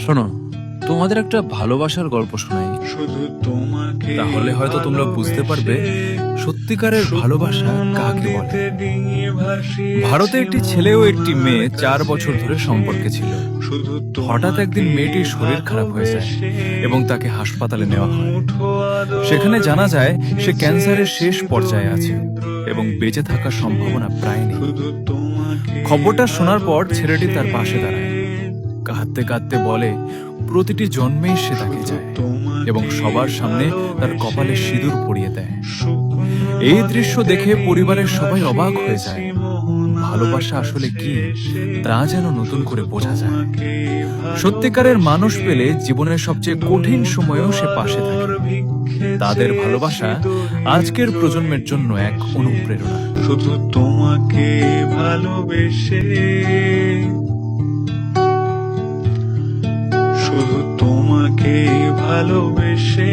শোনো, তোমাদের একটা ভালোবাসার গল্প শোনাই। তাহলে হয়তো তোমরা বুঝতে পারবে সত্যিকারের ভালোবাসা কাকে বলে। ভারতে একটি ছেলে ও একটি মেয়ে 4 বছর ধরে সম্পর্কে ছিল। হঠাৎ একদিন মেয়েটির শরীর খারাপ হয়ে যায় এবং তাকে হাসপাতালে নেওয়া হয়। সেখানে জানা যায় সে ক্যান্সারের শেষ পর্যায়ে আছে এবং বেঁচে থাকার সম্ভাবনা প্রায় নেই। খবরটা শোনার পর ছেলেটি তার পাশে দাঁড়ায়, কাঁদতে কাঁদতে বলে প্রতিটি জন্মেই সে তাকে চায় এবং সবার সামনে তার কপালে সিঁদুর পরিয়ে দেয়। এই দৃশ্য দেখে পরিবারের সবাই অবাক হয়ে যায়। ভালোবাসা আসলে কি তা যেন নতুন করে বোঝা যায়। সত্যিকারের মানুষ পেলে জীবনের সবচেয়ে কঠিন সময়েও সে পাশে থাকে। তাদের ভালোবাসা আজকের প্রজন্মের জন্য এক অনুপ্রেরণা। শুধু তোমাকে ভালোবেসে, শুধু তোমাকে ভালোবেসে